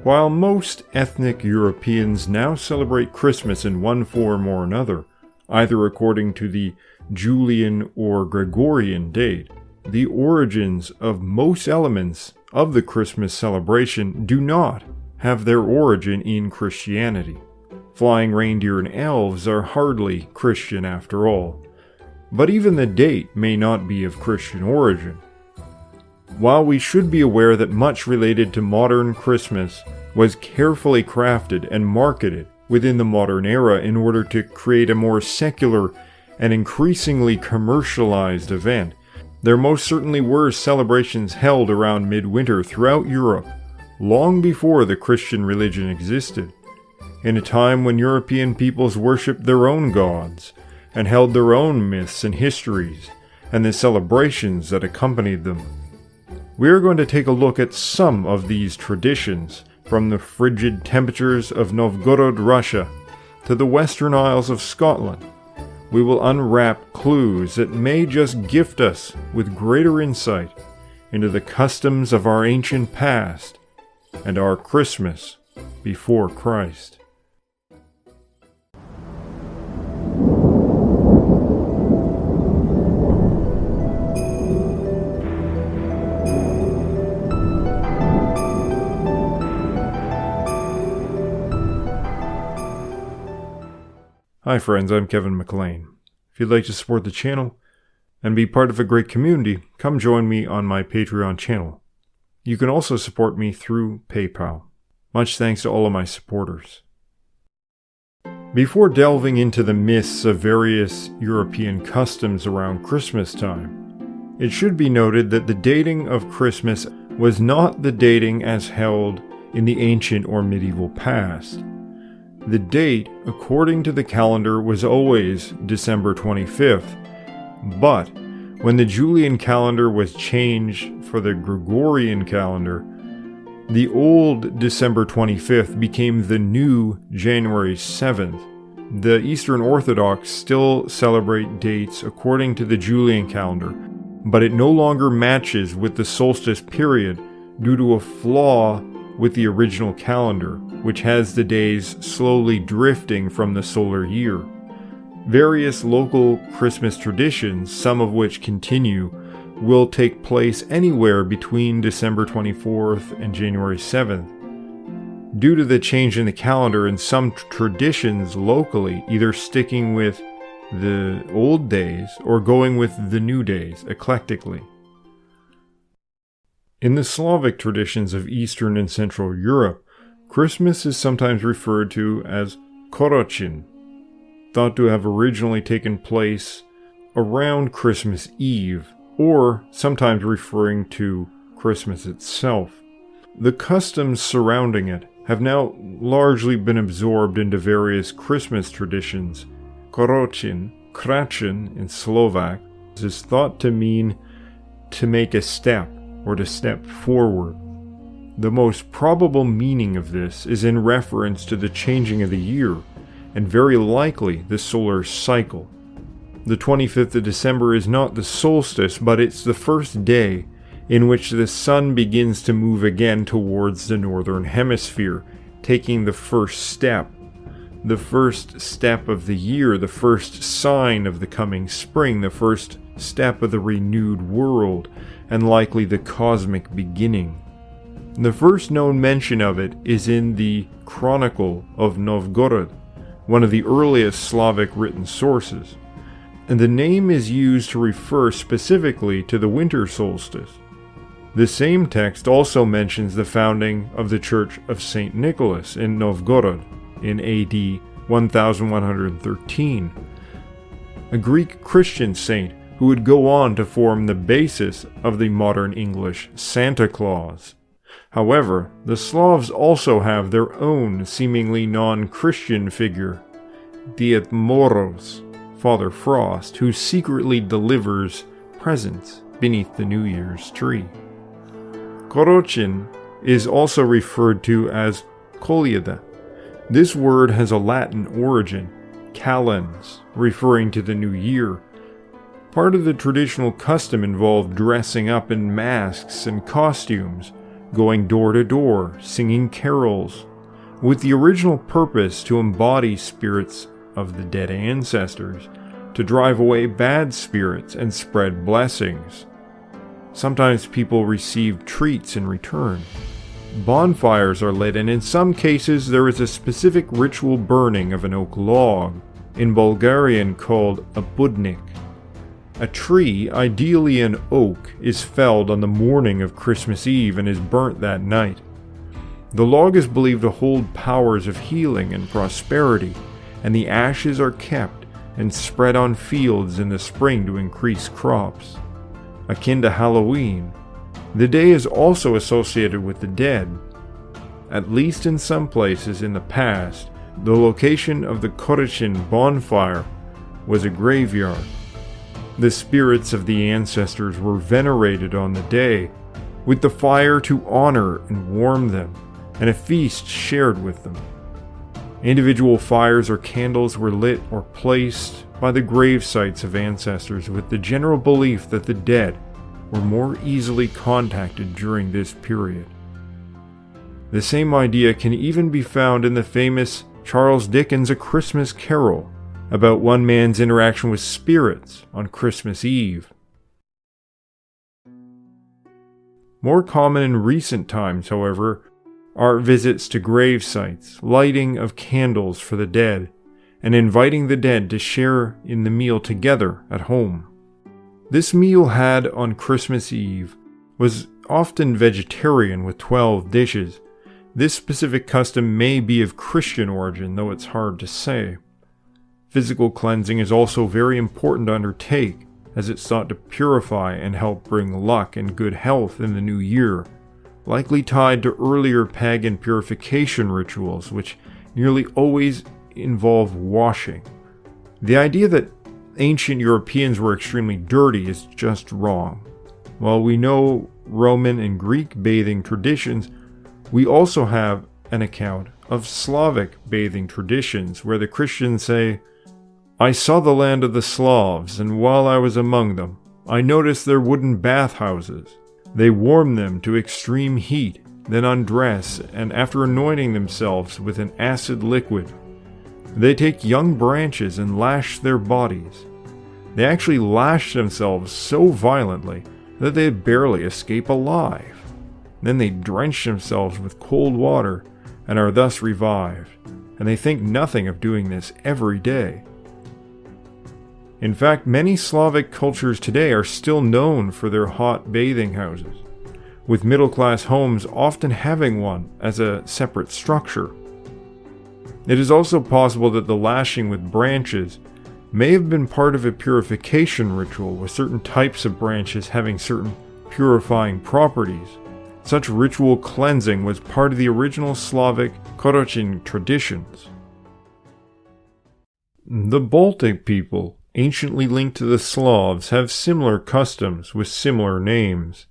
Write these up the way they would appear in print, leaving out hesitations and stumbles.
While most ethnic Europeans now celebrate Christmas in one form or another, either according to the Julian or Gregorian date, the origins of most elements of the Christmas celebration do not have their origin in Christianity. Flying reindeer and elves are hardly Christian after all, but even the date may not be of Christian origin. While we should be aware that much related to modern Christmas was carefully crafted and marketed within the modern era in order to create a more secular and increasingly commercialized event, there most certainly were celebrations held around midwinter throughout Europe, long before the Christian religion existed, in a time when European peoples worshipped their own gods, and held their own myths and histories, and the celebrations that accompanied them. We are going to take a look at some of these traditions, from the frigid temperatures of Novgorod, Russia, to the Western Isles of Scotland. We will unwrap clues that may just gift us with greater insight into the customs of our ancient past and our Christmas before Christ. Hi friends, I'm Kevin McLean. If you'd like to support the channel and be part of a great community, come join me on my Patreon channel. You can also support me through PayPal. Much thanks to all of my supporters. Before delving into the myths of various European customs around Christmas time, it should be noted that the dating of Christmas was not the dating as held in the ancient or medieval past. The date, according to the calendar, was always December 25th, but when the Julian calendar was changed for the Gregorian calendar, the old December 25th became the new January 7th. The Eastern Orthodox still celebrate dates according to the Julian calendar, but it no longer matches with the solstice period due to a flaw with the original calendar, which has the days slowly drifting from the solar year. Various local Christmas traditions, some of which continue, will take place anywhere between December 24th and January 7th. Due to the change in the calendar and some traditions locally either sticking with the old days or going with the new days eclectically. In the Slavic traditions of Eastern and Central Europe, Christmas is sometimes referred to as Korochin, thought to have originally taken place around Christmas Eve, or sometimes referring to Christmas itself. The customs surrounding it have now largely been absorbed into various Christmas traditions. Korochin, Krachin in Slovak, is thought to mean to make a step or to step forward. The most probable meaning of this is in reference to the changing of the year, and very likely the solar cycle. The 25th of December is not the solstice, but it's the first day in which the sun begins to move again towards the northern hemisphere, taking the first step. The first step of the year, the first sign of the coming spring, the first step of the renewed world, and likely the cosmic beginning. The first known mention of it is in the Chronicle of Novgorod, one of the earliest Slavic written sources, and the name is used to refer specifically to the winter solstice. The same text also mentions the founding of the Church of St. Nicholas in Novgorod in AD 1113, a Greek Christian saint who would go on to form the basis of the modern English Santa Claus. However, the Slavs also have their own seemingly non-Christian figure, Ded Moroz, Father Frost, who secretly delivers presents beneath the New Year's tree. Korochin is also referred to as Kolyada. This word has a Latin origin, calens, referring to the new year. Part of the traditional custom involved dressing up in masks and costumes, going door to door, singing carols, with the original purpose to embody spirits of the dead ancestors, to drive away bad spirits and spread blessings. Sometimes people receive treats in return. Bonfires are lit, and in some cases there is a specific ritual burning of an oak log, in Bulgarian called a budnik. A tree, ideally an oak, is felled on the morning of Christmas Eve and is burnt that night. The log is believed to hold powers of healing and prosperity, and the ashes are kept and spread on fields in the spring to increase crops. Akin to Halloween, the day is also associated with the dead. At least in some places in the past, the location of the Korochin bonfire was a graveyard. The spirits of the ancestors were venerated on the day, with the fire to honor and warm them, and a feast shared with them. Individual fires or candles were lit or placed by the grave sites of ancestors with the general belief that the dead were more easily contacted during this period. The same idea can even be found in the famous Charles Dickens' A Christmas Carol, about one man's interaction with spirits on Christmas Eve. More common in recent times, however, are visits to grave sites, lighting of candles for the dead, and inviting the dead to share in the meal together at home. This meal had on Christmas Eve was often vegetarian with 12 dishes. This specific custom may be of Christian origin, though it's hard to say. Physical cleansing is also very important to undertake, as it's thought to purify and help bring luck and good health in the new year, likely tied to earlier pagan purification rituals, which nearly always involve washing. The idea that ancient Europeans were extremely dirty is just wrong. While we know Roman and Greek bathing traditions, we also have an account of Slavic bathing traditions where the Christians say, "I saw the land of the Slavs, and while I was among them, I noticed their wooden bathhouses. They warm them to extreme heat, then undress, and after anointing themselves with an acid liquid, they take young branches and lash their bodies. They actually lash themselves so violently that they barely escape alive. Then they drench themselves with cold water and are thus revived, and they think nothing of doing this every day." In fact, many Slavic cultures today are still known for their hot bathing houses, with middle-class homes often having one as a separate structure. It is also possible that the lashing with branches may have been part of a purification ritual, with certain types of branches having certain purifying properties. Such ritual cleansing was part of the original Slavic Korochin traditions. The Baltic people, anciently linked to the Slavs, have similar customs with similar names.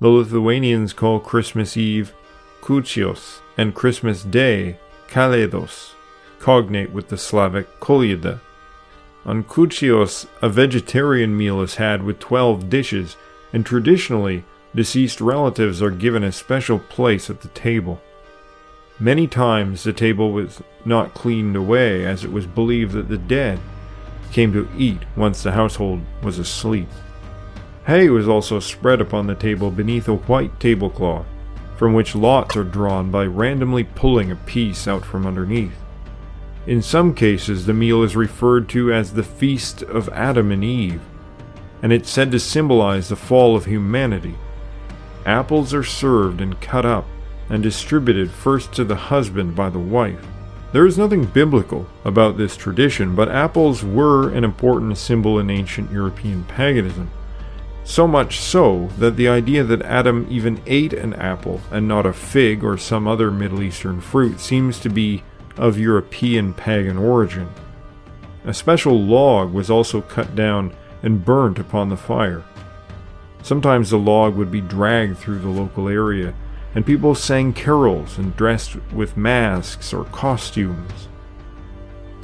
The Lithuanians call Christmas Eve Kūčios and Christmas Day Kalėdos, cognate with the Slavic Kolyada. On Kūčios, a vegetarian meal is had with 12 dishes, and traditionally, deceased relatives are given a special place at the table. Many times the table was not cleaned away, as it was believed that the dead came to eat once the household was asleep. Hay was also spread upon the table beneath a white tablecloth, from which lots are drawn by randomly pulling a piece out from underneath. In some cases, the meal is referred to as the Feast of Adam and Eve, and it's said to symbolize the fall of humanity. Apples are served and cut up and distributed first to the husband by the wife. There is nothing biblical about this tradition, but apples were an important symbol in ancient European paganism. So much so that the idea that Adam even ate an apple and not a fig or some other Middle Eastern fruit seems to be of European pagan origin. A special log was also cut down and burnt upon the fire. Sometimes the log would be dragged through the local area, and people sang carols and dressed with masks or costumes.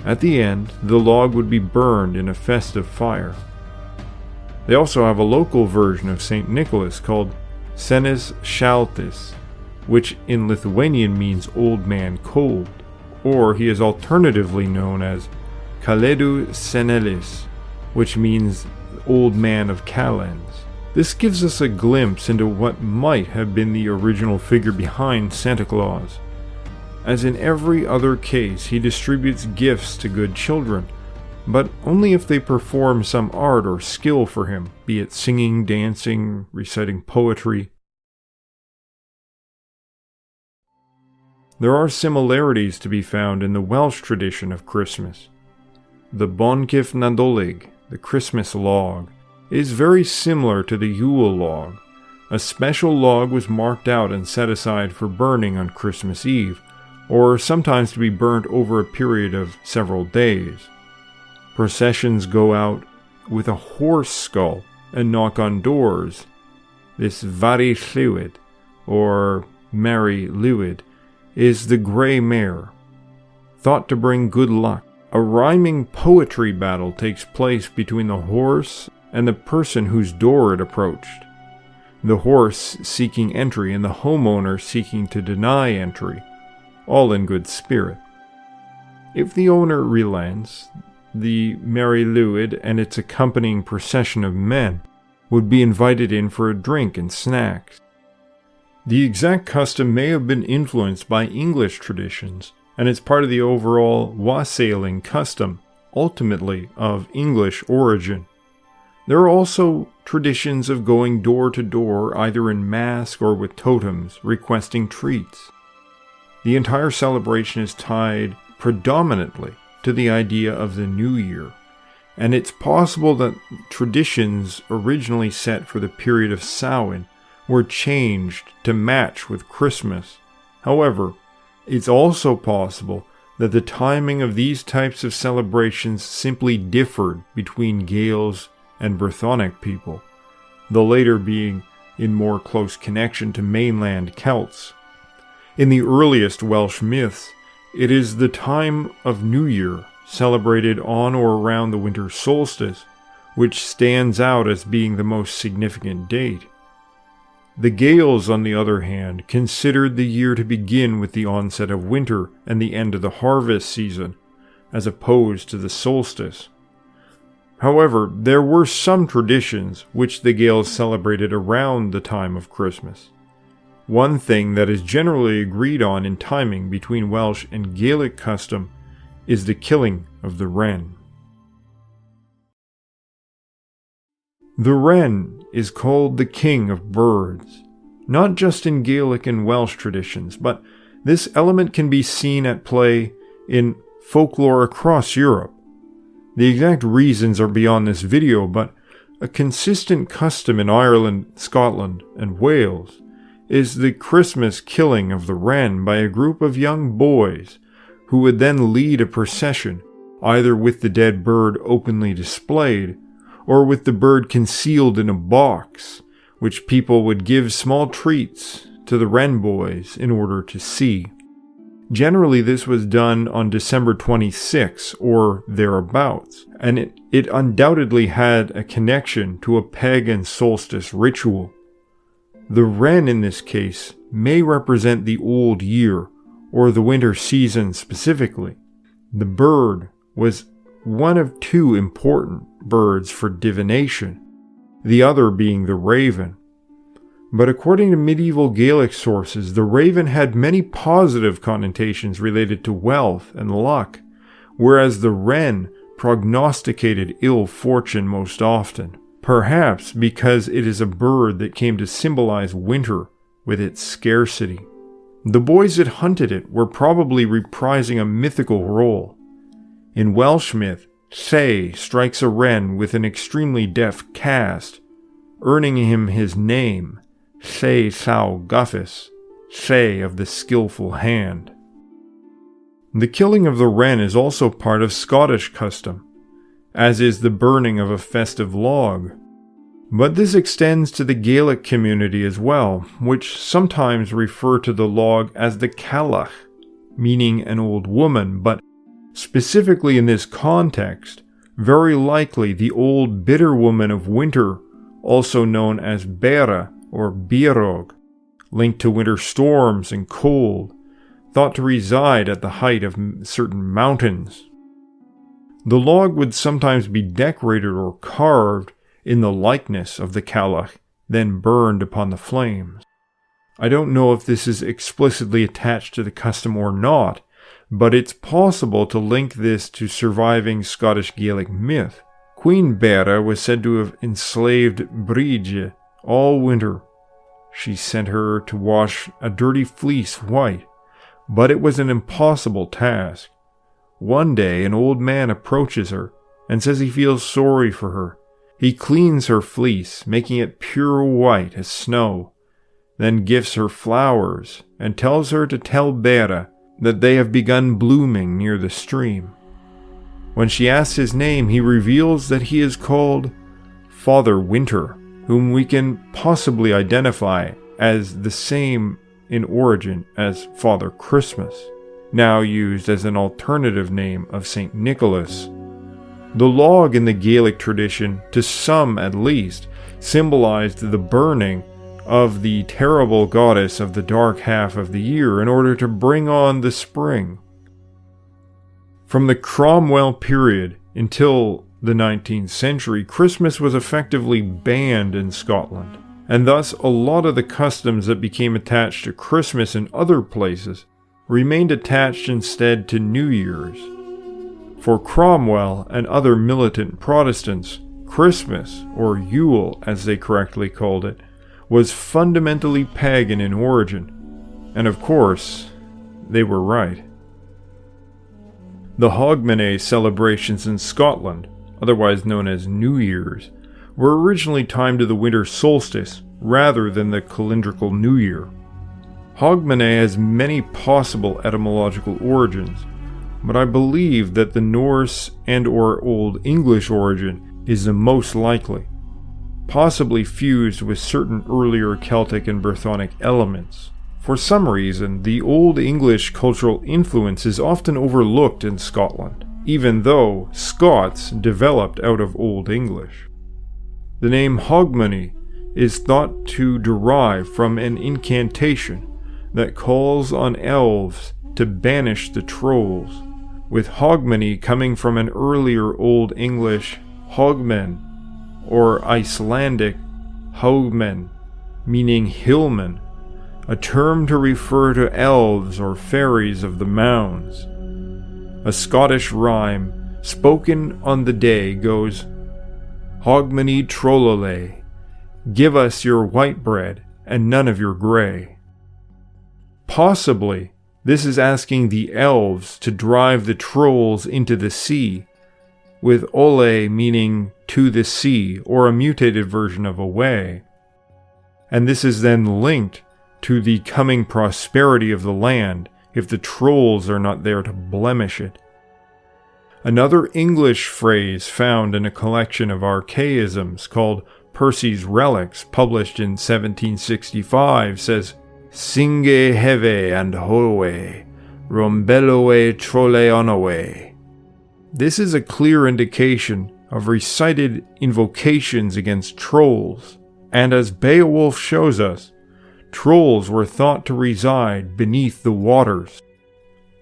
At the end, the log would be burned in a festive fire. They also have a local version of St. Nicholas called Senis Shaltis, which in Lithuanian means old man cold, or he is alternatively known as Kalėdų senelis, which means old man of Kalends. This gives us a glimpse into what might have been the original figure behind Santa Claus. As in every other case, he distributes gifts to good children, but only if they perform some art or skill for him, be it singing, dancing, reciting poetry. There are similarities to be found in the Welsh tradition of Christmas. The Bonncyff Nadolig, the Christmas log, is very similar to the Yule log. A special log was marked out and set aside for burning on Christmas Eve, or sometimes to be burnt over a period of several days. Processions go out with a horse skull and knock on doors. This Vari Lluid, or Merry Lluid, is the grey mare, thought to bring good luck. A rhyming poetry battle takes place between the horse and the person whose door it approached, the horse seeking entry and the homeowner seeking to deny entry, all in good spirit. If the owner relents, the Merry Lluid and its accompanying procession of men would be invited in for a drink and snacks. The exact custom may have been influenced by English traditions, and it's part of the overall wassailing custom, ultimately of English origin. There are also traditions of going door to door, either in mask or with totems, requesting treats. The entire celebration is tied predominantly to the idea of the New Year, and it's possible that traditions originally set for the period of Samhain were changed to match with Christmas. However, it's also possible that the timing of these types of celebrations simply differed between Gaels and Brythonic people, the later being in more close connection to mainland Celts. In the earliest Welsh myths, it is the time of New Year, celebrated on or around the winter solstice, which stands out as being the most significant date. The Gaels, on the other hand, considered the year to begin with the onset of winter and the end of the harvest season, as opposed to the solstice. However, there were some traditions which the Gaels celebrated around the time of Christmas. One thing that is generally agreed on in timing between Welsh and Gaelic custom is the killing of the wren. The wren is called the king of birds, not just in Gaelic and Welsh traditions, but this element can be seen at play in folklore across Europe. The exact reasons are beyond this video, but a consistent custom in Ireland, Scotland, and Wales is the Christmas killing of the wren by a group of young boys who would then lead a procession, either with the dead bird openly displayed, or with the bird concealed in a box, which people would give small treats to the wren boys in order to see. Generally, this was done on December 26 or thereabouts, and it undoubtedly had a connection to a pagan solstice ritual. The wren in this case may represent the old year, or the winter season specifically. The bird was one of two important birds for divination, the other being the raven. But according to medieval Gaelic sources, the raven had many positive connotations related to wealth and luck, whereas the wren prognosticated ill fortune most often, perhaps because it is a bird that came to symbolize winter with its scarcity. The boys that hunted it were probably reprising a mythical role. In Welsh myth, Lleu strikes a wren with an extremely deft cast, earning him his name, Lleu Llaw Gyffes, Lleu of the skillful hand. The killing of the wren is also part of Scottish custom, as is the burning of a festive log. But this extends to the Gaelic community as well, which sometimes refer to the log as the Cailleach, meaning an old woman, but specifically in this context, very likely the old bitter woman of winter, also known as Bera or Bírog, linked to winter storms and cold, thought to reside at the height of certain mountains. The log would sometimes be decorated or carved in the likeness of the Cailleach, then burned upon the flames. I don't know if this is explicitly attached to the custom or not, but it's possible to link this to surviving Scottish Gaelic myth. Queen Bera was said to have enslaved Brige all winter. She sent her to wash a dirty fleece white, but it was an impossible task. One day an old man approaches her and says he feels sorry for her. He cleans her fleece, making it pure white as snow, then gives her flowers and tells her to tell Bera that they have begun blooming near the stream. When she asks his name, he reveals that he is called Father Winter, whom we can possibly identify as the same in origin as Father Christmas, now used as an alternative name of St. Nicholas. The log in the Gaelic tradition, to some at least, symbolized the burning of the terrible goddess of the dark half of the year in order to bring on the spring. From the Cromwell period until the 19th century, Christmas was effectively banned in Scotland, and thus a lot of the customs that became attached to Christmas in other places remained attached instead to New Year's. For Cromwell and other militant Protestants, Christmas, or Yule as they correctly called it, was fundamentally pagan in origin, and of course, they were right. The Hogmanay celebrations in Scotland, otherwise known as New Year's, were originally timed to the winter solstice rather than the calendrical New Year. Hogmanay has many possible etymological origins, but I believe that the Norse and/or Old English origin is the most likely, possibly fused with certain earlier Celtic and Brythonic elements. For some reason, the Old English cultural influence is often overlooked in Scotland, even though Scots developed out of Old English. The name Hogmanay is thought to derive from an incantation that calls on elves to banish the trolls, with Hogmanay coming from an earlier Old English Hogmen, or Icelandic Haugmen, meaning hillmen, a term to refer to elves or fairies of the mounds. A Scottish rhyme spoken on the day goes, Hogmanay trollolay, give us your white bread and none of your grey. Possibly, this is asking the elves to drive the trolls into the sea, with ole meaning to the sea, or a mutated version of away. And this is then linked to the coming prosperity of the land if the trolls are not there to blemish it. Another English phrase found in a collection of archaisms called Percy's Relics, published in 1765, says, Singe heve and howe, rombelloe trolle onawe. This is a clear indication of recited invocations against trolls, and as Beowulf shows us, trolls were thought to reside beneath the waters.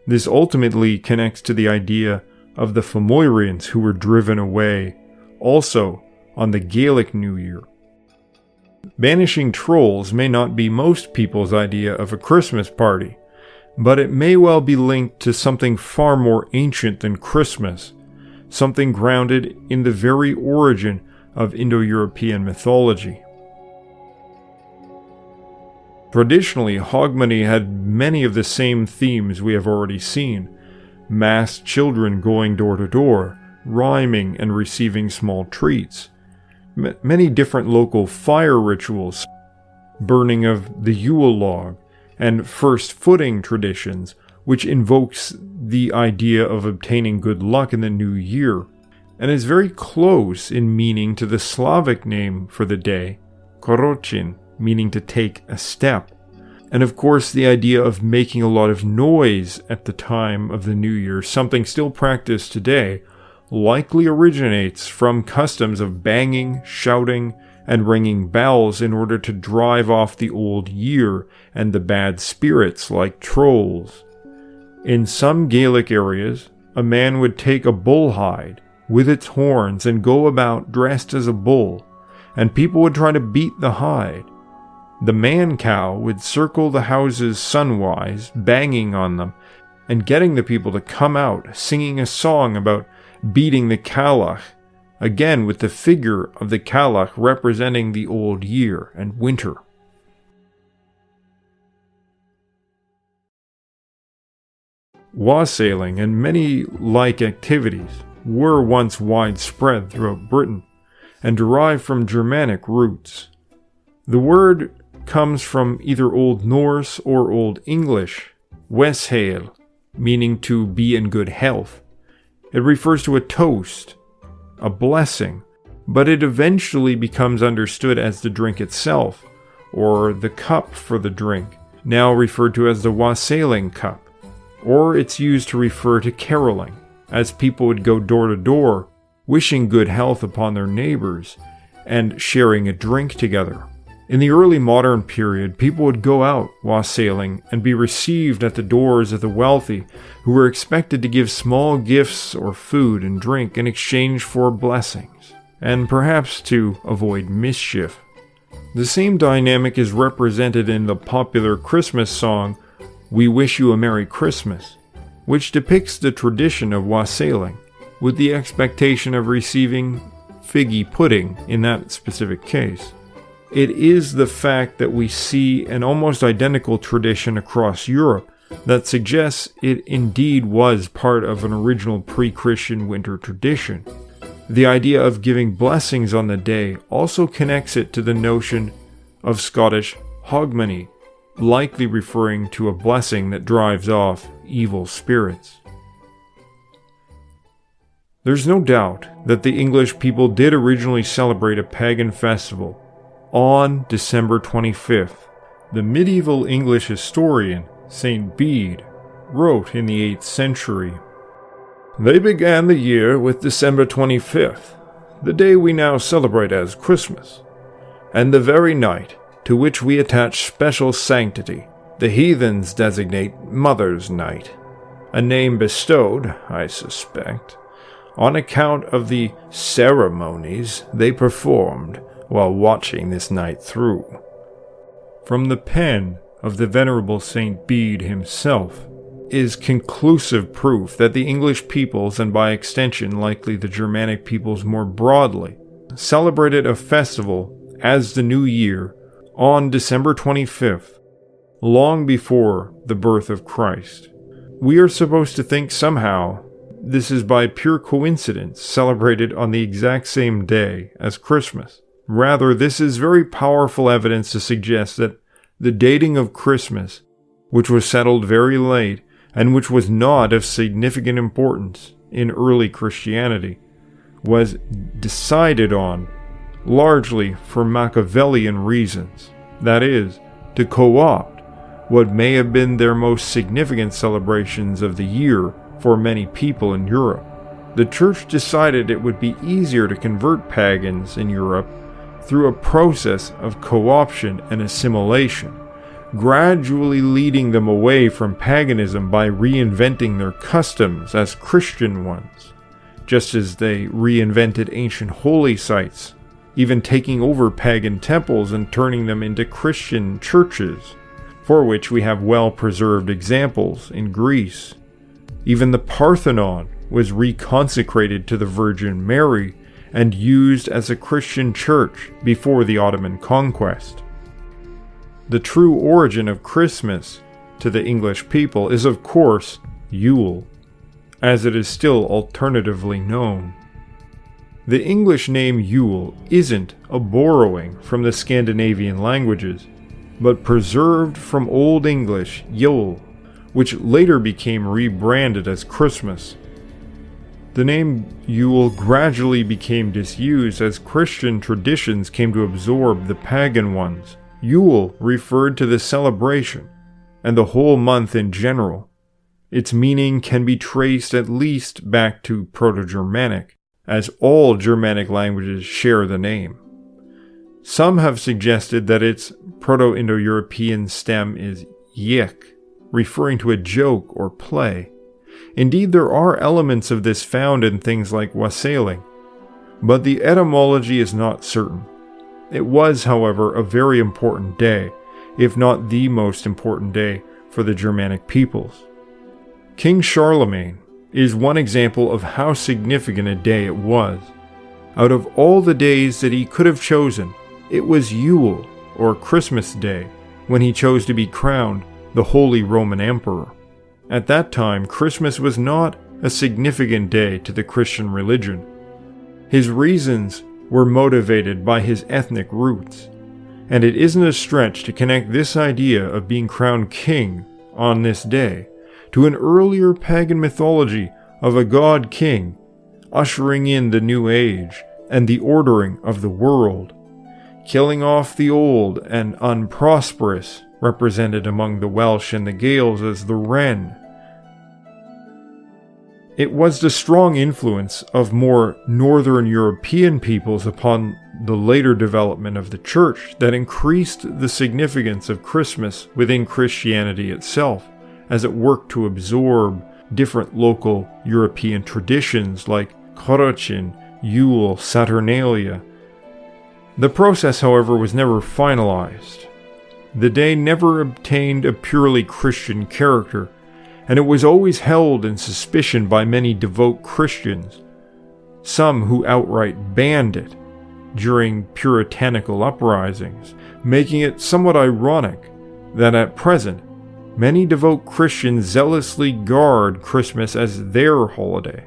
This ultimately connects to the idea of the Fomorians who were driven away, also on the Gaelic New Year. Banishing trolls may not be most people's idea of a Christmas party, but it may well be linked to something far more ancient than Christmas, something grounded in the very origin of Indo-European mythology. Traditionally, Hogmanay had many of the same themes we have already seen: masked children going door to door, rhyming and receiving small treats, many different local fire rituals, burning of the Yule log, and first footing traditions, which invokes the idea of obtaining good luck in the new year, and is very close in meaning to the Slavic name for the day, Korochin, meaning to take a step. And of course the idea of making a lot of noise at the time of the new year, something still practiced today, likely originates from customs of banging, shouting, and ringing bells in order to drive off the old year and the bad spirits like trolls. In some Gaelic areas, a man would take a bull hide with its horns and go about dressed as a bull, and people would try to beat the hide. The man cow would circle the houses sunwise, banging on them, and getting the people to come out, singing a song about beating the Cailleach, again with the figure of the Cailleach representing the old year and winter. Wassailing and many like activities were once widespread throughout Britain and derived from Germanic roots. The word comes from either Old Norse or Old English, weshael, meaning to be in good health. It refers to a toast, a blessing, but it eventually becomes understood as the drink itself, or the cup for the drink, now referred to as the wassailing cup, or it's used to refer to caroling, as people would go door to door, wishing good health upon their neighbors, and sharing a drink together. In the early modern period, people would go out wassailing and be received at the doors of the wealthy, who were expected to give small gifts or food and drink in exchange for blessings, and perhaps to avoid mischief. The same dynamic is represented in the popular Christmas song, "We Wish You a Merry Christmas," which depicts the tradition of wassailing, with the expectation of receiving figgy pudding in that specific case. It is the fact that we see an almost identical tradition across Europe that suggests it indeed was part of an original pre-Christian winter tradition. The idea of giving blessings on the day also connects it to the notion of Scottish hogmanay, likely referring to a blessing that drives off evil spirits. There's no doubt that the English people did originally celebrate a pagan festival on December 25th. The medieval English historian St. Bede wrote in the 8th century, "They began the year with December 25th, the day we now celebrate as Christmas, and the very night to which we attach special sanctity, the heathens designate Mother's Night, a name bestowed, I suspect, on account of the ceremonies they performed while watching this night through." From the pen of the Venerable St. Bede himself is conclusive proof that the English peoples, and by extension likely the Germanic peoples more broadly, celebrated a festival as the New Year on December 25th, long before the birth of Christ. We are supposed to think somehow this is by pure coincidence celebrated on the exact same day as Christmas. Rather, this is very powerful evidence to suggest that the dating of Christmas, which was settled very late and which was not of significant importance in early Christianity, was decided on largely for Machiavellian reasons, that is, to co-opt what may have been their most significant celebrations of the year for many people in Europe. The Church decided it would be easier to convert pagans in Europe through a process of co-option and assimilation, gradually leading them away from paganism by reinventing their customs as Christian ones, just as they reinvented ancient holy sites, even taking over pagan temples and turning them into Christian churches, for which we have well-preserved examples in Greece. Even the Parthenon was reconsecrated to the Virgin Mary and used as a Christian church before the Ottoman conquest. The true origin of Christmas to the English people is, of course, Yule, as it is still alternatively known. The English name Yule isn't a borrowing from the Scandinavian languages, but preserved from Old English Yule, which later became rebranded as Christmas. The name Yule gradually became disused as Christian traditions came to absorb the pagan ones. Yule referred to the celebration, and the whole month in general. Its meaning can be traced at least back to Proto-Germanic, as all Germanic languages share the name. Some have suggested that its Proto-Indo-European stem is yik, referring to a joke or play. Indeed, there are elements of this found in things like wassailing, but the etymology is not certain. It was, however, a very important day, if not the most important day for the Germanic peoples. King Charlemagne is one example of how significant a day it was. Out of all the days that he could have chosen, it was Yule, or Christmas Day, when he chose to be crowned the Holy Roman Emperor. At that time, Christmas was not a significant day to the Christian religion. His reasons were motivated by his ethnic roots, and it isn't a stretch to connect this idea of being crowned king on this day to an earlier pagan mythology of a god-king ushering in the new age and the ordering of the world, killing off the old and unprosperous, represented among the Welsh and the Gaels as the wren. It was the strong influence of more northern European peoples upon the later development of the church that increased the significance of Christmas within Christianity itself, as it worked to absorb different local European traditions like Korochin, Yule, Saturnalia. The process, however, was never finalized. The day never obtained a purely Christian character, and it was always held in suspicion by many devout Christians, some who outright banned it during puritanical uprisings, making it somewhat ironic that at present many devout Christians zealously guard Christmas as their holiday.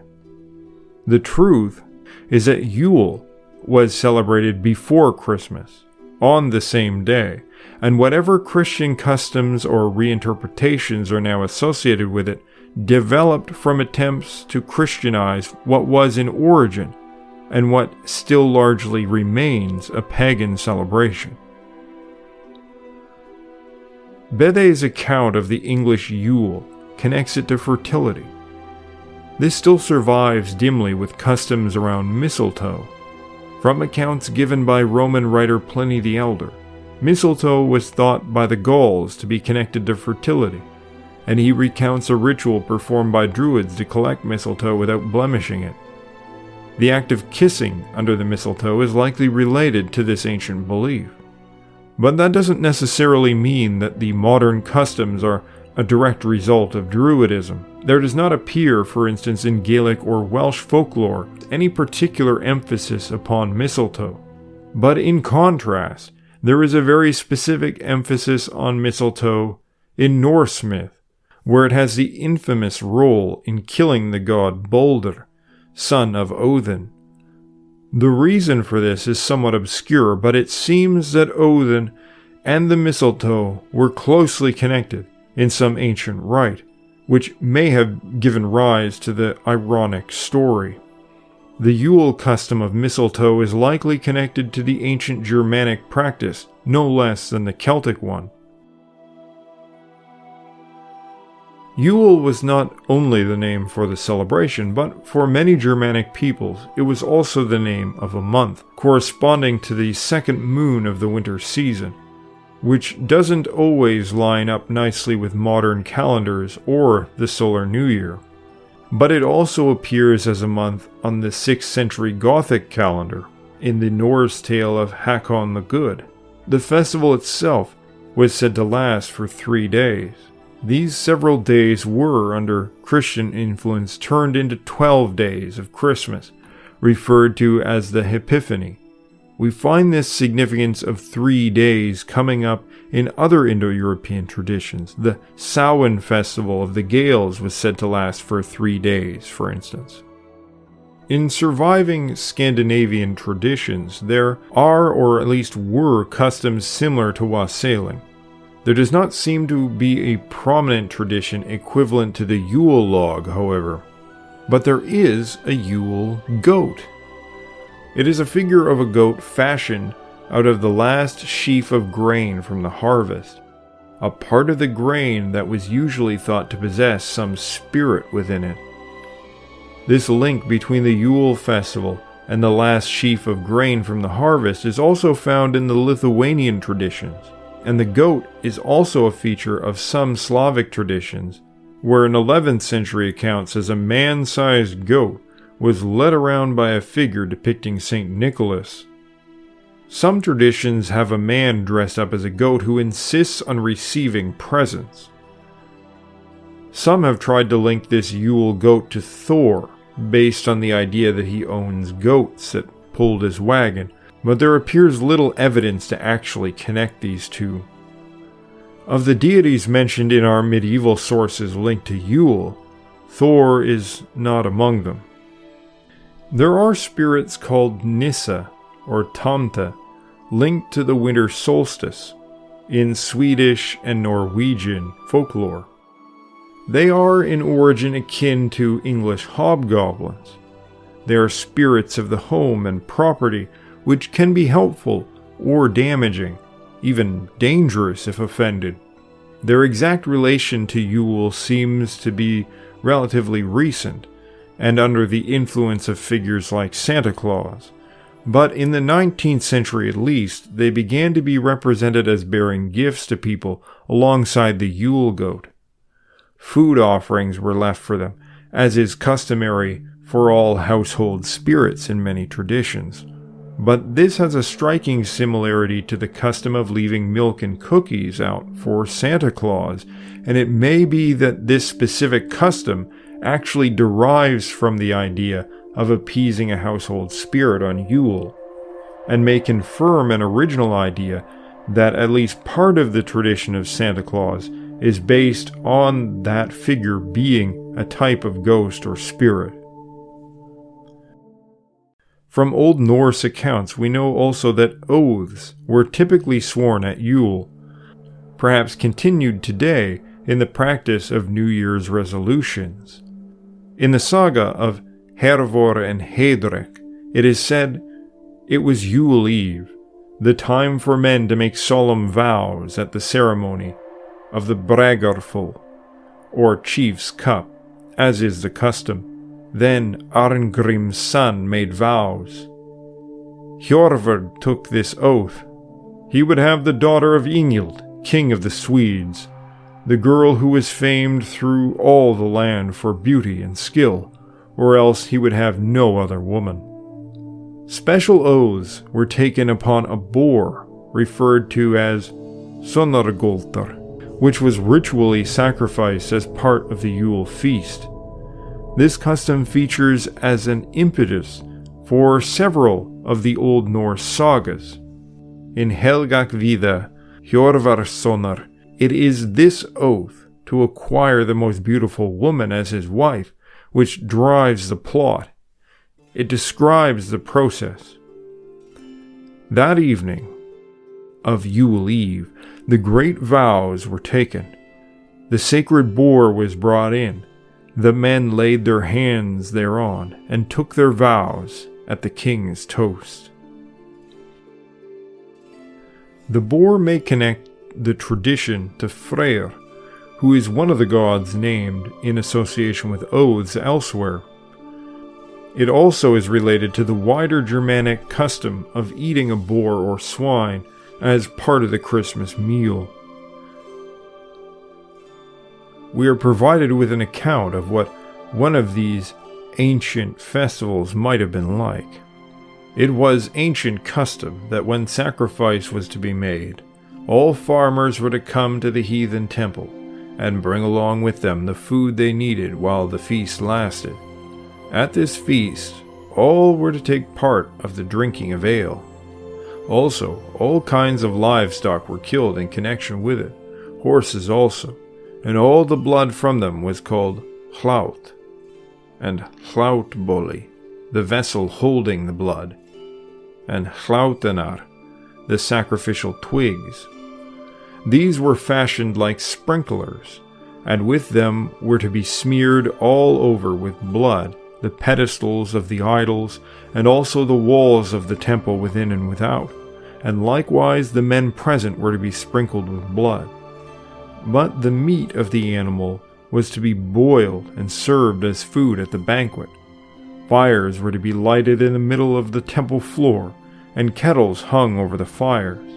The truth is that Yule was celebrated before Christmas, on the same day, and whatever Christian customs or reinterpretations are now associated with it developed from attempts to Christianize what was in origin and what still largely remains a pagan celebration. Bede's account of the English Yule connects it to fertility. This still survives dimly with customs around mistletoe. From accounts given by Roman writer Pliny the Elder, mistletoe was thought by the Gauls to be connected to fertility, and he recounts a ritual performed by druids to collect mistletoe without blemishing it. The act of kissing under the mistletoe is likely related to this ancient belief. But that doesn't necessarily mean that the modern customs are a direct result of Druidism. There does not appear, for instance, in Gaelic or Welsh folklore, any particular emphasis upon mistletoe. But in contrast, there is a very specific emphasis on mistletoe in Norse myth, where it has the infamous role in killing the god Balder, son of Odin. The reason for this is somewhat obscure, but it seems that Odin and the mistletoe were closely connected in some ancient rite, which may have given rise to the ironic story. The Yule custom of mistletoe is likely connected to the ancient Germanic practice, no less than the Celtic one. Yule was not only the name for the celebration, but for many Germanic peoples, it was also the name of a month, corresponding to the second moon of the winter season, which doesn't always line up nicely with modern calendars or the solar new year. But it also appears as a month on the 6th century Gothic calendar, in the Norse tale of Hakon the Good. The festival itself was said to last for 3 days. These several days were, under Christian influence, turned into 12 days of Christmas, referred to as the Epiphany. We find this significance of 3 days coming up in other Indo-European traditions. The Samhain festival of the Gaels was said to last for 3 days, for instance. In surviving Scandinavian traditions, there are, or at least were, customs similar to wassailing. There does not seem to be a prominent tradition equivalent to the Yule log, however, but there is a Yule goat. It is a figure of a goat fashioned out of the last sheaf of grain from the harvest, a part of the grain that was usually thought to possess some spirit within it. This link between the Yule festival and the last sheaf of grain from the harvest is also found in the Lithuanian traditions, and the goat is also a feature of some Slavic traditions, where an 11th century account says a man-sized goat was led around by a figure depicting St. Nicholas. Some traditions have a man dressed up as a goat who insists on receiving presents. Some have tried to link this Yule goat to Thor, based on the idea that he owns goats that pulled his wagon, but there appears little evidence to actually connect these two. Of the deities mentioned in our medieval sources linked to Yule, Thor is not among them. There are spirits called Nissa, or Tanta, linked to the winter solstice, in Swedish and Norwegian folklore. They are in origin akin to English hobgoblins. They are spirits of the home and property which can be helpful or damaging, even dangerous if offended. Their exact relation to Yule seems to be relatively recent, and under the influence of figures like Santa Claus. But in the 19th century at least, they began to be represented as bearing gifts to people alongside the Yule goat. Food offerings were left for them, as is customary for all household spirits in many traditions. But this has a striking similarity to the custom of leaving milk and cookies out for Santa Claus, and it may be that this specific custom actually derives from the idea of appeasing a household spirit on Yule, and may confirm an original idea that at least part of the tradition of Santa Claus is based on that figure being a type of ghost or spirit. From Old Norse accounts, we know also that oaths were typically sworn at Yule, perhaps continued today in the practice of New Year's resolutions. In the saga of Hervor and Hedrek, it is said, "It was Yule Eve, the time for men to make solemn vows at the ceremony of the Bragarfull, or chief's cup, as is the custom. Then Arngrim's son made vows. Hjorvard took this oath. He would have the daughter of Ingild, king of the Swedes, the girl who was famed through all the land for beauty and skill, or else he would have no other woman." Special oaths were taken upon a boar, referred to as Sonargoltar, which was ritually sacrificed as part of the Yule feast. This custom features as an impetus for several of the Old Norse sagas. In Helgakvida, Hjorvarsonar, it is this oath to acquire the most beautiful woman as his wife which drives the plot. It describes the process. That evening of Yule Eve, the great vows were taken. The sacred boar was brought in. The men laid their hands thereon and took their vows at the king's toast. The boar may connect the tradition to Freyr, who is one of the gods named in association with oaths elsewhere. It also is related to the wider Germanic custom of eating a boar or swine as part of the Christmas meal. We are provided with an account of what one of these ancient festivals might have been like. It was ancient custom that when sacrifice was to be made, all farmers were to come to the heathen temple and bring along with them the food they needed while the feast lasted. At this feast, all were to take part of the drinking of ale. Also, all kinds of livestock were killed in connection with it, horses also, and all the blood from them was called hlaut, and hlautboli, the vessel holding the blood, and hlautenar, the sacrificial twigs. These were fashioned like sprinklers, and with them were to be smeared all over with blood the pedestals of the idols, and also the walls of the temple within and without, and likewise the men present were to be sprinkled with blood. But the meat of the animal was to be boiled and served as food at the banquet. Fires were to be lighted in the middle of the temple floor, and kettles hung over the fires.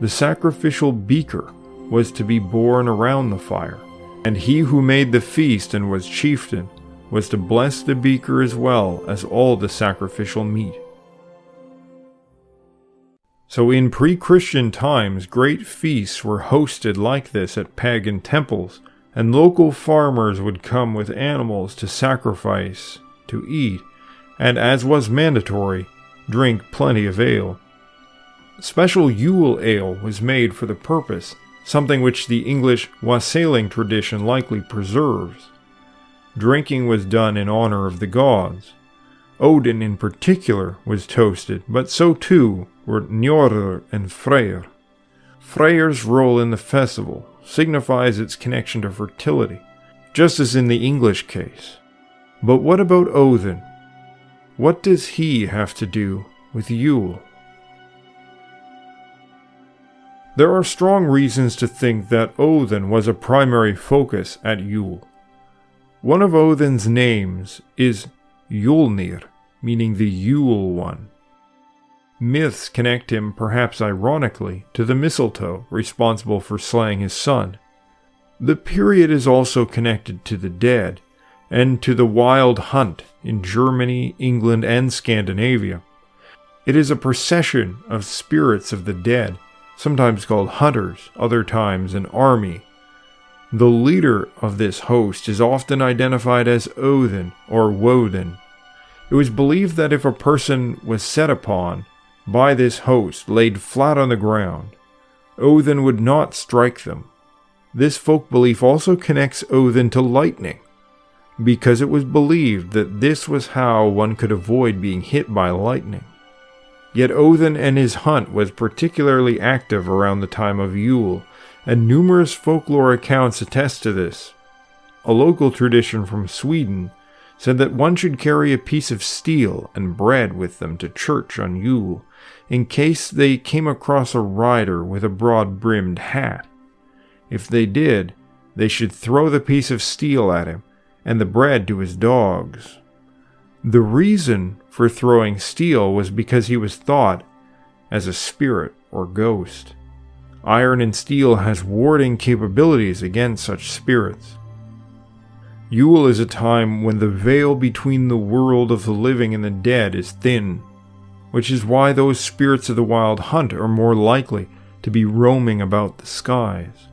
The sacrificial beaker was to be borne around the fire, and he who made the feast and was chieftain was to bless the beaker as well as all the sacrificial meat. So in pre-Christian times, great feasts were hosted like this at pagan temples, and local farmers would come with animals to sacrifice, to eat, and as was mandatory, drink plenty of ale. Special Yule ale was made for the purpose, something which the English wassailing tradition likely preserves. Drinking was done in honor of the gods. Odin in particular was toasted, but so too were Njordr and Freyr. Freyr's role in the festival signifies its connection to fertility, just as in the English case. But what about Odin? What does he have to do with Yule? There are strong reasons to think that Odin was a primary focus at Yule. One of Odin's names is Yulnir, meaning the Yule one. Myths connect him, perhaps ironically, to the mistletoe responsible for slaying his son. The period is also connected to the dead, and to the wild hunt in Germany, England, and Scandinavia. It is a procession of spirits of the dead, sometimes called hunters, other times an army. The leader of this host is often identified as Odin or Woden. It was believed that if a person was set upon by this host laid flat on the ground, Odin would not strike them. This folk belief also connects Odin to lightning, because it was believed that this was how one could avoid being hit by lightning. Yet Odin and his hunt was particularly active around the time of Yule, and numerous folklore accounts attest to this. A local tradition from Sweden said that one should carry a piece of steel and bread with them to church on Yule, in case they came across a rider with a broad-brimmed hat. If they did, they should throw the piece of steel at him, and the bread to his dogs. The reason for throwing steel was because he was thought as a spirit or ghost. Iron and steel has warding capabilities against such spirits. Yule is a time when the veil between the world of the living and the dead is thin, which is why those spirits of the wild hunt are more likely to be roaming about the skies.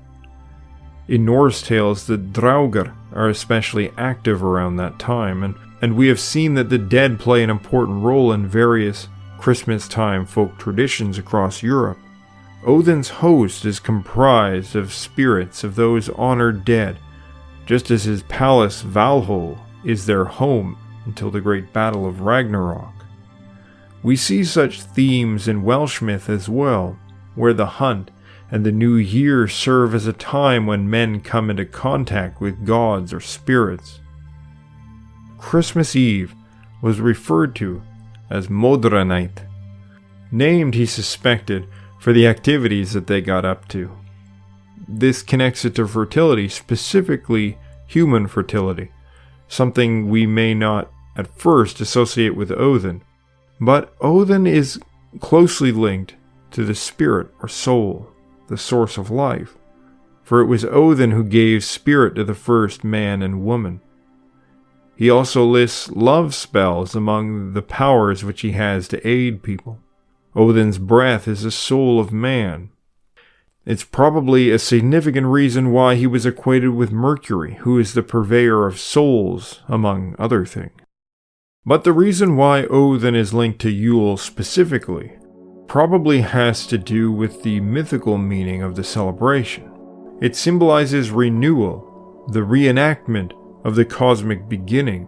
In Norse tales, the Draugr are especially active around that time, and we have seen that the dead play an important role in various Christmas-time folk traditions across Europe. Odin's host is comprised of spirits of those honored dead, just as his palace Valhall is their home until the great battle of Ragnarok. We see such themes in Welsh myth as well, where the hunt and the new year serve as a time when men come into contact with gods or spirits. Christmas Eve was referred to as Modranite, named, he suspected, for the activities that they got up to. This connects it to fertility, specifically human fertility, something we may not at first associate with Odin, but Odin is closely linked to the spirit or soul, the source of life, for it was Odin who gave spirit to the first man and woman. He also lists love spells among the powers which he has to aid people. Odin's breath is the soul of man. It's probably a significant reason why he was equated with Mercury, who is the purveyor of souls, among other things. But the reason why Odin is linked to Yule specifically probably has to do with the mythical meaning of the celebration. It symbolizes renewal, the reenactment of the cosmic beginning,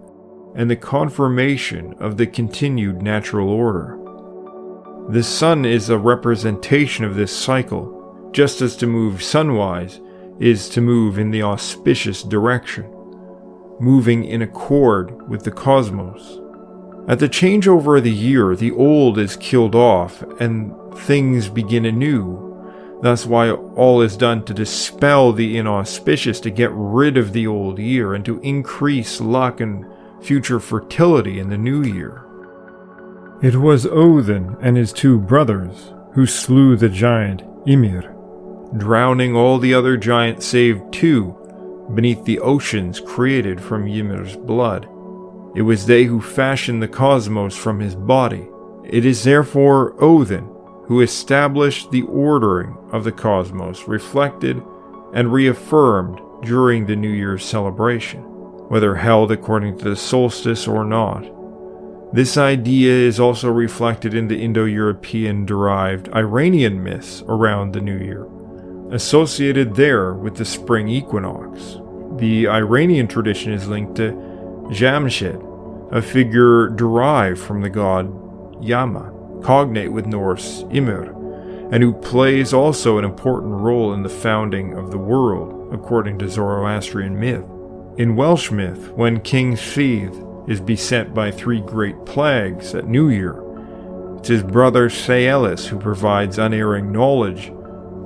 and the confirmation of the continued natural order. The sun is a representation of this cycle, just as to move sunwise is to move in the auspicious direction, moving in accord with the cosmos. At the changeover of the year, the old is killed off and things begin anew. That's why all is done to dispel the inauspicious, to get rid of the old year and to increase luck and future fertility in the new year. It was Odin and his two brothers who slew the giant Ymir, drowning all the other giants save two beneath the oceans created from Ymir's blood. It was they who fashioned the cosmos from his body. It is therefore Odin who established the ordering of the cosmos, reflected and reaffirmed during the New Year's celebration, whether held according to the solstice or not. This idea is also reflected in the Indo-European-derived Iranian myths around the New Year, associated there with the spring equinox. The Iranian tradition is linked to Jamshid, a figure derived from the god Yama, cognate with Norse Ymir, and who plays also an important role in the founding of the world, according to Zoroastrian myth. In Welsh myth, when King Lludd is beset by 3 great plagues at New Year, it's his brother Llewellys who provides unerring knowledge,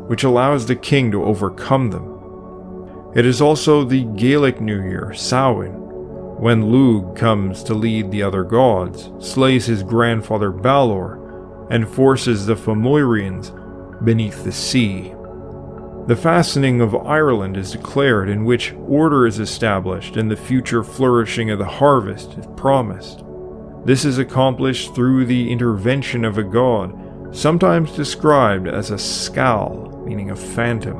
which allows the king to overcome them. It is also the Gaelic New Year, Samhain, when Lugh comes to lead the other gods, slays his grandfather Balor, and forces the Fomorians beneath the sea. The fastening of Ireland is declared, in which order is established and the future flourishing of the harvest is promised. This is accomplished through the intervention of a god, sometimes described as a scal, meaning a phantom,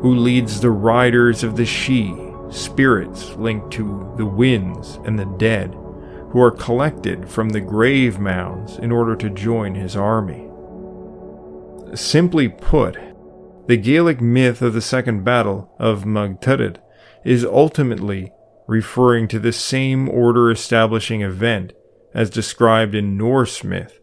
who leads the riders of the Sidhe, spirits linked to the winds and the dead, who are collected from the grave mounds in order to join his army. Simply put, the Gaelic myth of the Second Battle of Magturid is ultimately referring to the same order-establishing event as described in Norse myth,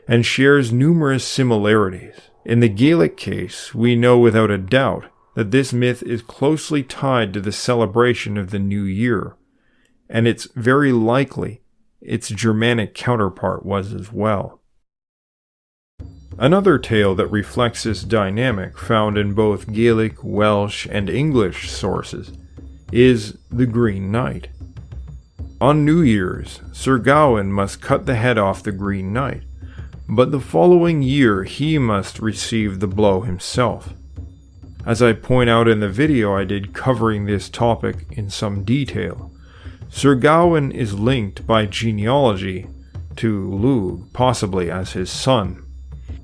and shares numerous similarities. In the Gaelic case, we know without a doubt that this myth is closely tied to the celebration of the New Year, and it's very likely its Germanic counterpart was as well. Another tale that reflects this dynamic, found in both Gaelic, Welsh, and English sources, is the Green Knight. On New Year's, Sir Gawain must cut the head off the Green Knight, but the following year he must receive the blow himself. As I point out in the video I did covering this topic in some detail, Sir Gawain is linked by genealogy to Lugh, possibly as his son.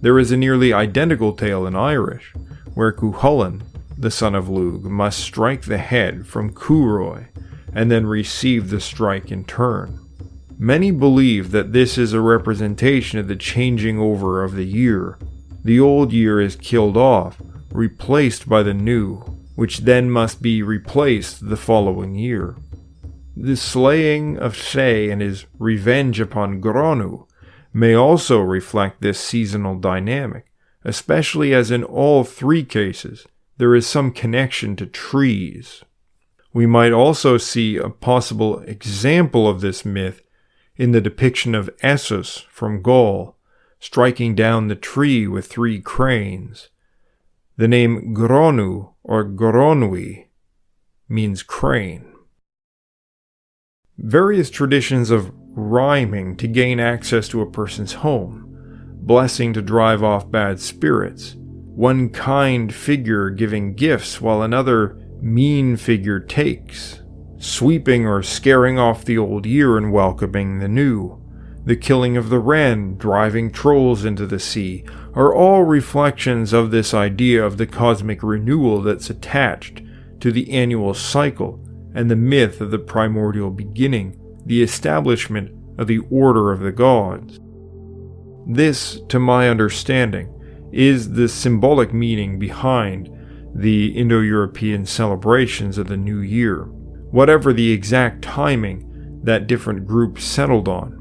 There is a nearly identical tale in Irish, where Cuchulainn, the son of Lugh, must strike the head from Curoi, and then receive the strike in turn. Many believe that this is a representation of the changing over of the year. The old year is killed off, replaced by the new, which then must be replaced the following year. The slaying of Say and his revenge upon Gronu may also reflect this seasonal dynamic, especially as in all 3 cases there is some connection to trees. We might also see a possible example of this myth in the depiction of Essos from Gaul, striking down the tree with 3 cranes. The name Gronu or Gronwy means crane. Various traditions of rhyming to gain access to a person's home, blessing to drive off bad spirits, one kind figure giving gifts while another mean figure takes, sweeping or scaring off the old year and welcoming the new, the killing of the wren, driving trolls into the sea, are all reflections of this idea of the cosmic renewal that's attached to the annual cycle and the myth of the primordial beginning, the establishment of the order of the gods. This, to my understanding, is the symbolic meaning behind the Indo-European celebrations of the New Year, whatever the exact timing that different groups settled on.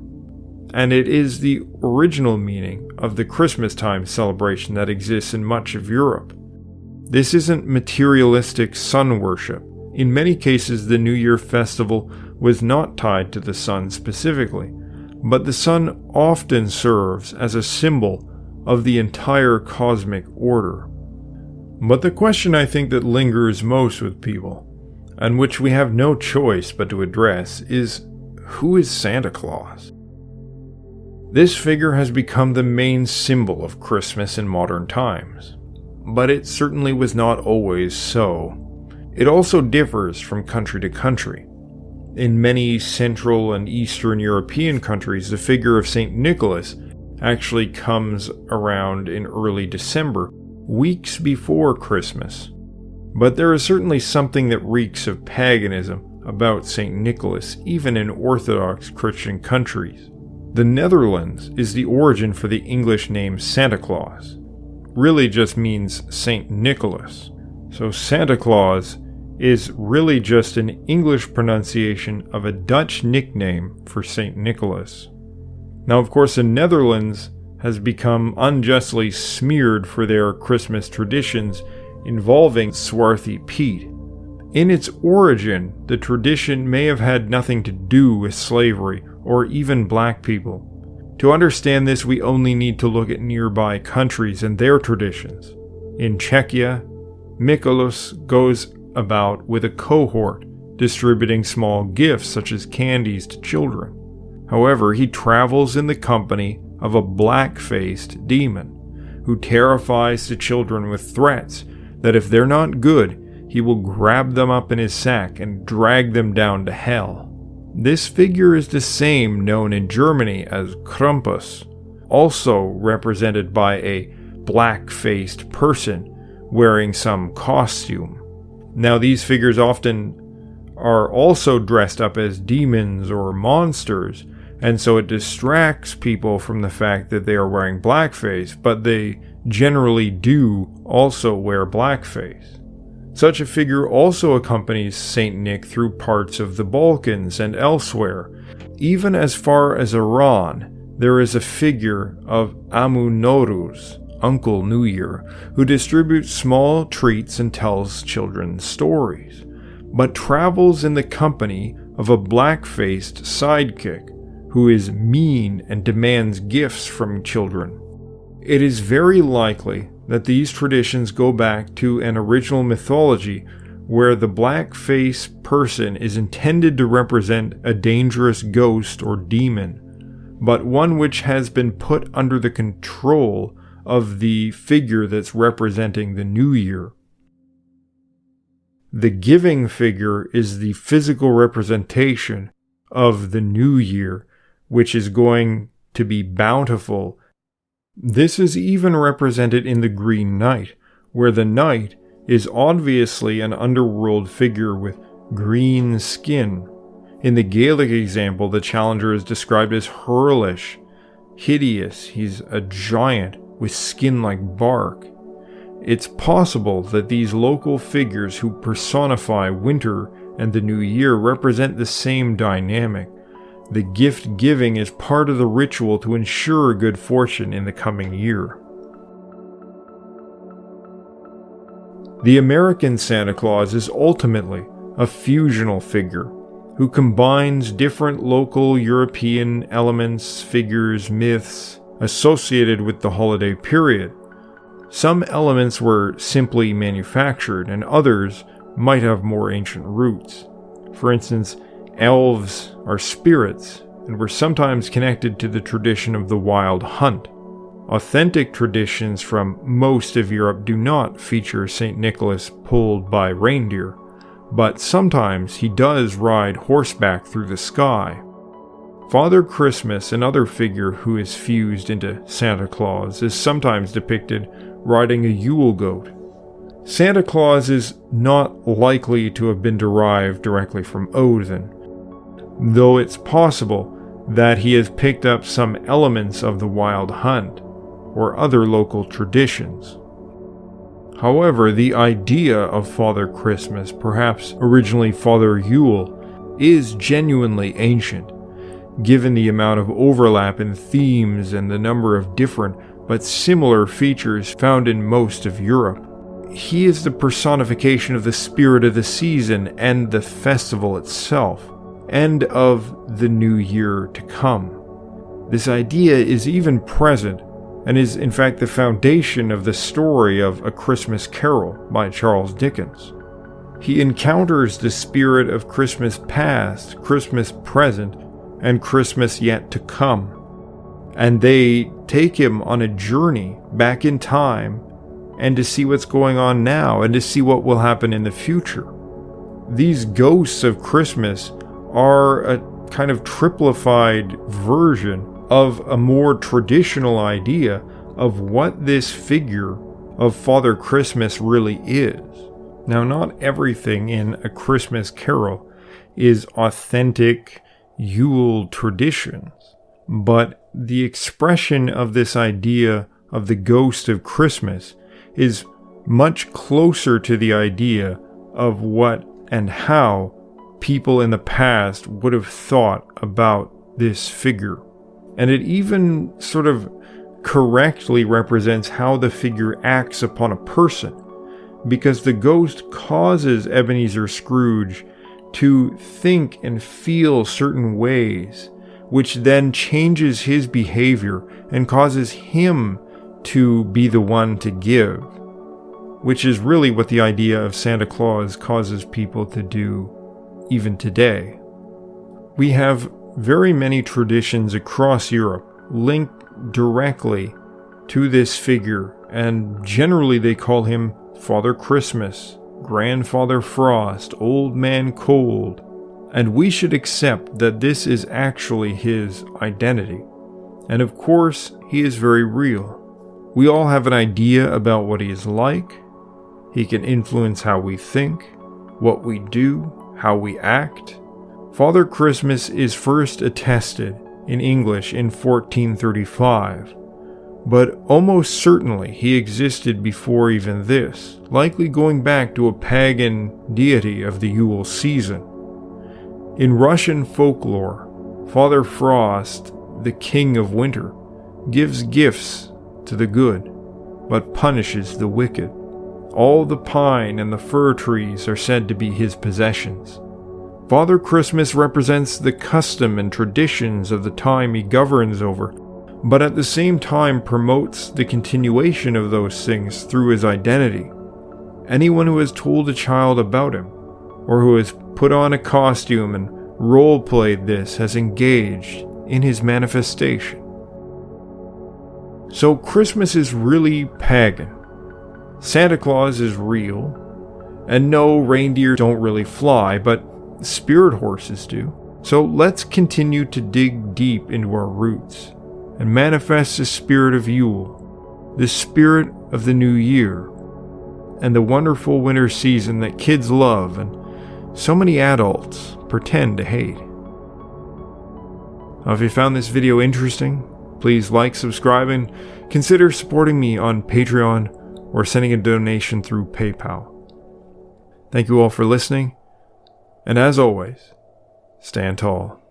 And it is the original meaning of the Christmas time celebration that exists in much of Europe. This isn't materialistic sun worship. In many cases, the New Year festival was not tied to the sun specifically, but the sun often serves as a symbol of the entire cosmic order. But the question I think that lingers most with people, and which we have no choice but to address, is who is Santa Claus? This figure has become the main symbol of Christmas in modern times, but it certainly was not always so. It also differs from country to country. In many Central and Eastern European countries, the figure of St. Nicholas actually comes around in early December, weeks before Christmas. But there is certainly something that reeks of paganism about St. Nicholas, even in Orthodox Christian countries. The Netherlands is the origin for the English name Santa Claus. Really just means St. Nicholas. So Santa Claus is really just an English pronunciation of a Dutch nickname for St. Nicholas. Now, of course, the Netherlands has become unjustly smeared for their Christmas traditions involving Swarthy Pete. In its origin, the tradition may have had nothing to do with slavery or even black people. To understand this, we only need to look at nearby countries and their traditions. In Czechia, Mikolos goes about with a cohort, distributing small gifts such as candies to children. However, he travels in the company of a black-faced demon, who terrifies the children with threats that if they're not good, he will grab them up in his sack and drag them down to hell. This figure is the same known in Germany as Krampus, also represented by a black-faced person wearing some costume. Now, these figures often are also dressed up as demons or monsters, and so it distracts people from the fact that they are wearing blackface, but they generally do also wear blackface. Such a figure also accompanies Saint Nick through parts of the Balkans and elsewhere. Even as far as Iran, there is a figure of Amu Noruz, Uncle New Year, who distributes small treats and tells children stories, but travels in the company of a black-faced sidekick who is mean and demands gifts from children. It is very likely that these traditions go back to an original mythology where the black-faced person is intended to represent a dangerous ghost or demon, but one which has been put under the control of the figure that's representing the new year. The giving figure is the physical representation of the new year, which is going to be bountiful. This is even represented in the Green Knight, where the knight is obviously an underworld figure with green skin. In the Gaelic example, the challenger is described as hurlish, hideous. He's a giant with skin like bark. It's possible that these local figures who personify winter and the new year represent the same dynamic. The gift giving is part of the ritual to ensure good fortune in the coming year. The American Santa Claus is ultimately a fusional figure who combines different local European elements, figures, myths associated with the holiday period. Some elements were simply manufactured, and others might have more ancient roots. For instance, elves are spirits and were sometimes connected to the tradition of the wild hunt. Authentic traditions from most of Europe do not feature St. Nicholas pulled by reindeer, but sometimes he does ride horseback through the sky. Father Christmas, another figure who is fused into Santa Claus, is sometimes depicted riding a Yule goat. Santa Claus is not likely to have been derived directly from Odin, though it's possible that he has picked up some elements of the wild hunt or other local traditions. However, the idea of Father Christmas, perhaps originally Father Yule, is genuinely ancient, given the amount of overlap in themes and the number of different but similar features found in most of Europe. He is the personification of the spirit of the season and the festival itself, and of the new year to come. This idea is even present and is in fact the foundation of the story of A Christmas Carol by Charles Dickens. He encounters the spirit of Christmas past, Christmas present, and Christmas yet to come. And they take him on a journey back in time and to see what's going on now and to see what will happen in the future. These ghosts of Christmas are a kind of triplified version of a more traditional idea of what this figure of Father Christmas really is. Now, not everything in A Christmas Carol is authentic Yule traditions, but the expression of this idea of the ghost of Christmas is much closer to the idea of what and how people in the past would have thought about this figure. And it even sort of correctly represents how the figure acts upon a person, because the ghost causes Ebenezer Scrooge to think and feel certain ways, which then changes his behavior and causes him to be the one to give, which is really what the idea of Santa Claus causes people to do even today. We have very many traditions across Europe linked directly to this figure, and generally they call him Father Christmas, Grandfather Frost, Old Man Cold, and we should accept that this is actually his identity. And of course, he is very real. We all have an idea about what he is like. He can influence how we think, what we do, how we act. Father Christmas is first attested in English in 1435, but almost certainly he existed before even this, likely going back to a pagan deity of the Yule season. In Russian folklore, Father Frost, the king of winter, gives gifts to the good, but punishes the wicked. All the pine and the fir trees are said to be his possessions. Father Christmas represents the custom and traditions of the time he governs over, but at the same time promotes the continuation of those things through his identity. Anyone who has told a child about him, or who has put on a costume and role-played this, has engaged in his manifestation. So Christmas is really pagan. Santa Claus is real, and no, reindeer don't really fly, but spirit horses do. So let's continue to dig deep into our roots and manifest the spirit of Yule, the spirit of the new year, and the wonderful winter season that kids love and so many adults pretend to hate. Now, if you found this video interesting, please like, subscribe, and consider supporting me on Patreon or sending a donation through PayPal. Thank you all for listening, and as always, stand tall.